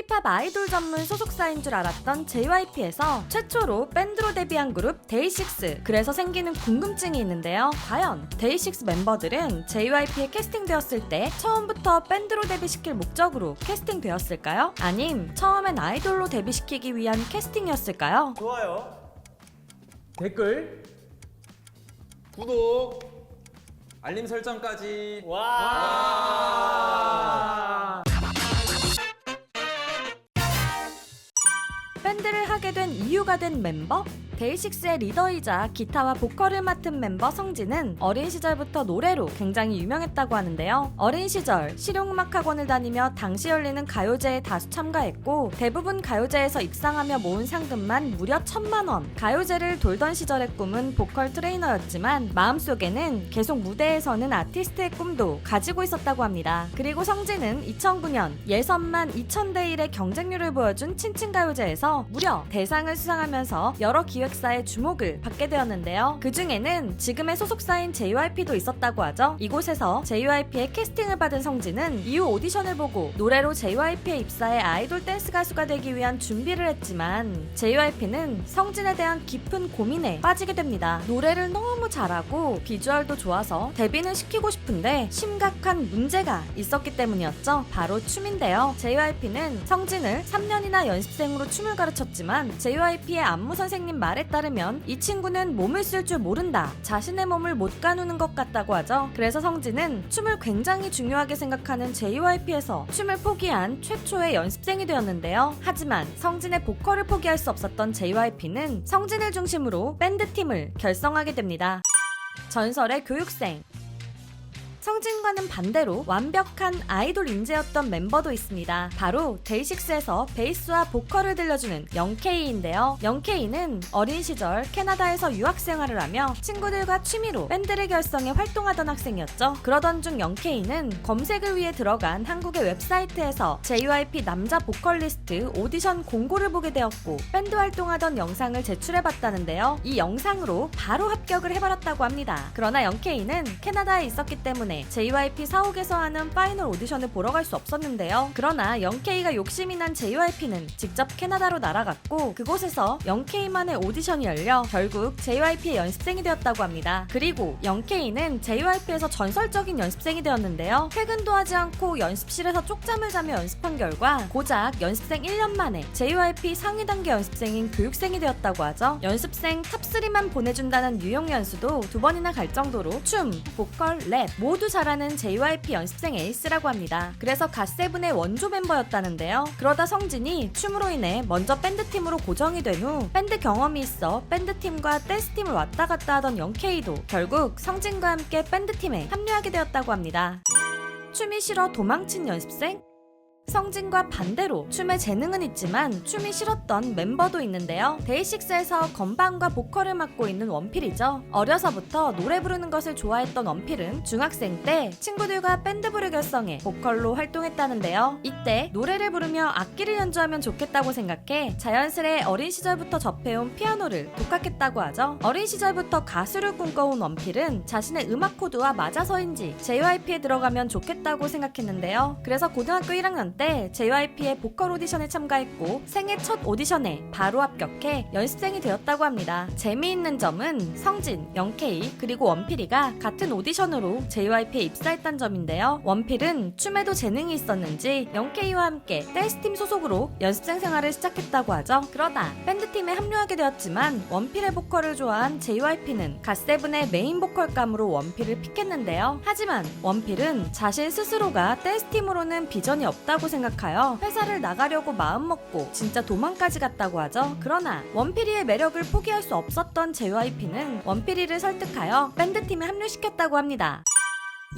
K-팝 아이돌 전문 소속사인 줄 알았던 JYP에서 최초로 밴드로 데뷔한 그룹 데이식스. 그래서 생기는 궁금증이 있는데요. 과연 데이식스 멤버들은 JYP에 캐스팅되었을 때 처음부터 밴드로 데뷔시킬 목적으로 캐스팅되었을까요? 아님 처음엔 아이돌로 데뷔시키기 위한 캐스팅이었을까요? 좋아요, 댓글, 구독, 알림 설정까지. 와. 밴드를 하게 된 이유가 된 멤버? 데이식스의 리더이자 기타와 보컬을 맡은 멤버 성진은 어린 시절부터 노래로 굉장히 유명했다고 하는데요. 어린 시절 실용음악학원을 다니며 당시 열리는 가요제에 다수 참가했고 대부분 가요제에서 입상하며 모은 상금만 무려 1,000만 원. 가요제를 돌던 시절의 꿈은 보컬 트레이너였지만 마음속에는 계속 무대에 서는 아티스트의 꿈도 가지고 있었다고 합니다. 그리고 성진은 2009년 예선만 2000대 1의 경쟁률을 보여준 친친가요제에서 무려 대상을 수상하면서 여러 기획사의 주목을 받게 되었는데요. 그 중에는 지금의 소속사인 JYP도 있었다고 하죠. 이곳에서 JYP의 캐스팅을 받은 성진은 이후 오디션을 보고 노래로 JYP에 입사해 아이돌 댄스 가수가 되기 위한 준비를 했지만 JYP는 성진에 대한 깊은 고민에 빠지게 됩니다. 노래를 너무 잘하고 비주얼도 좋아서 데뷔는 시키고 싶은데 심각한 문제가 있었기 때문이었죠. 바로 춤인데요. JYP는 성진을 3년이나 연습생으로 춤을 가르쳤지만 JYP의 안무 선생님 말에 따르면 이 친구는 몸을 쓸 줄 모른다. 자신의 몸을 못 가누는 것 같다고 하죠. 그래서 성진은 춤을 굉장히 중요하게 생각하는 JYP에서 춤을 포기한 최초의 연습생이 되었는데요. 하지만 성진의 보컬을 포기할 수 없었던 JYP는 성진을 중심으로 밴드팀을 결성하게 됩니다. 전설의 교육생. 성진과는 반대로 완벽한 아이돌 인재였던 멤버도 있습니다. 바로 데이식스에서 베이스와 보컬을 들려주는 영케이인데요. 영케이는 어린 시절 캐나다에서 유학 생활을 하며 친구들과 취미로 밴드를 결성해 활동하던 학생이었죠. 그러던 중 영케이는 검색을 위해 들어간 한국의 웹사이트에서 JYP 남자 보컬리스트 오디션 공고를 보게 되었고 밴드 활동하던 영상을 제출해봤다는데요. 이 영상으로 바로 합격을 해버렸다고 합니다. 그러나 영케이는 캐나다에 있었기 때문에 JYP 사옥에서 하는 파이널 오디션을 보러 갈 수 없었는데요. 그러나 영케이가 욕심이 난 JYP는 직접 캐나다로 날아갔고 그곳에서 영케이만의 오디션이 열려 결국 JYP의 연습생이 되었다고 합니다. 그리고 영케이는 JYP에서 전설적인 연습생이 되었는데요. 퇴근도 하지 않고 연습실에서 쪽잠을 자며 연습한 결과 고작 연습생 1년 만에 JYP 상위 단계 연습생인 교육생이 되었다고 하죠. 연습생 탑3만 보내준다는 뉴욕 연수도 2번이나 갈 정도로 춤, 보컬, 랩 모두 잘하는 JYP 연습생 에이스라고 합니다. 그래서 갓세븐의 원조 멤버였다는데요. 그러다 성진이 춤으로 인해 먼저 밴드팀으로 고정이 된 후 밴드 경험이 있어 밴드팀과 댄스팀을 왔다 갔다 하던 영케이도 결국 성진과 함께 밴드팀에 합류하게 되었다고 합니다. 춤이 싫어 도망친 연습생? 성진과 반대로 춤에 재능은 있지만 춤이 싫었던 멤버도 있는데요. 데이식스에서 건반과 보컬을 맡고 있는 원필이죠. 어려서부터 노래 부르는 것을 좋아했던 원필은 중학생 때 친구들과 밴드부를 결성해 보컬로 활동했다는데요. 이때 노래를 부르며 악기를 연주하면 좋겠다고 생각해 자연스레 어린 시절부터 접해온 피아노를 독학했다고 하죠. 어린 시절부터 가수를 꿈꿔온 원필은 자신의 음악 코드와 맞아서인지 JYP에 들어가면 좋겠다고 생각했는데요. 그래서 고등학교 1학년 때 JYP의 보컬 오디션에 참가했고 생애 첫 오디션에 바로 합격해 연습생이 되었다고 합니다. 재미있는 점은 성진, 영케이 그리고 원필이가 같은 오디션으로 JYP에 입사했다는 점인데요. 원필은 춤에도 재능이 있었는지 영케이와 함께 댄스팀 소속으로 연습생 생활을 시작했다고 하죠. 그러다 밴드팀에 합류하게 되었지만 원필의 보컬을 좋아한 JYP는 갓세븐의 메인 보컬감으로 원필을 픽했는데요. 하지만 원필은 자신 스스로가 댄스팀으로는 비전이 없다고 생각하여 회사를 나가려고 마음먹고 진짜 도망까지 갔다고 하죠. 그러나 원필이의 매력을 포기할 수 없었던 JYP는 원필이를 설득하여 밴드팀에 합류시켰다고 합니다.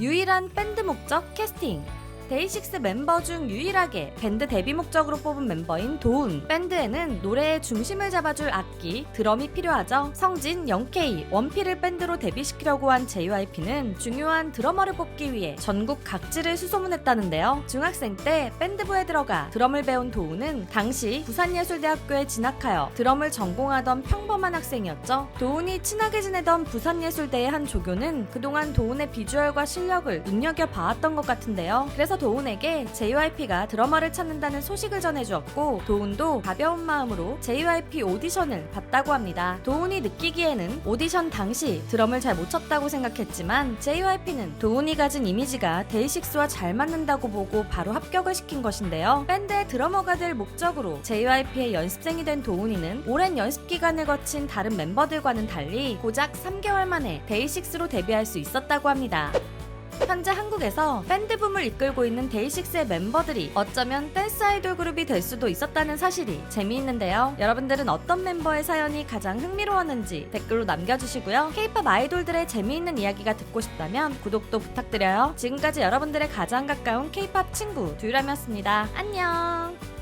유일한 밴드 목적 캐스팅. 데이식스 멤버 중 유일하게 밴드 데뷔 목적으로 뽑은 멤버인 도훈. 밴드에는 노래의 중심을 잡아줄 악기, 드럼이 필요하죠. 성진, 영케이, 원필을 밴드로 데뷔시키려고 한 JYP는 중요한 드러머를 뽑기 위해 전국 각지를 수소문했다는데요. 중학생 때 밴드부에 들어가 드럼을 배운 도훈은 당시 부산예술대학교에 진학하여 드럼을 전공하던 평범한 학생이었죠. 도훈이 친하게 지내던 부산예술대의 한 조교는 그동안 도훈의 비주얼과 실력을 눈여겨봐왔던 것 같은데요. 그래서 팬들로부터 도훈에게 JYP가 드러머를 찾는다는 소식을 전해주었고 도훈도 가벼운 마음으로 JYP 오디션을 봤다고 합니다. 도훈이 느끼기에는 오디션 당시 드럼을 잘 못 쳤다고 생각했지만 JYP는 도훈이 가진 이미지가 데이식스와 잘 맞는다고 보고 바로 합격을 시킨 것인데요. 밴드의 드러머가 될 목적으로 JYP의 연습생이 된 도훈이는 오랜 연습 기간을 거친 다른 멤버들과는 달리 고작 3개월 만에 데이식스로 데뷔할 수 있었다고 합니다. 현재 한국에서 밴드붐을 이끌고 있는 데이식스의 멤버들이 어쩌면 댄스 아이돌 그룹이 될 수도 있었다는 사실이 재미있는데요. 여러분들은 어떤 멤버의 사연이 가장 흥미로웠는지 댓글로 남겨주시고요. K-POP 아이돌들의 재미있는 이야기가 듣고 싶다면 구독도 부탁드려요. 지금까지 여러분들의 가장 가까운 K-POP 친구 듀람이었습니다. 안녕.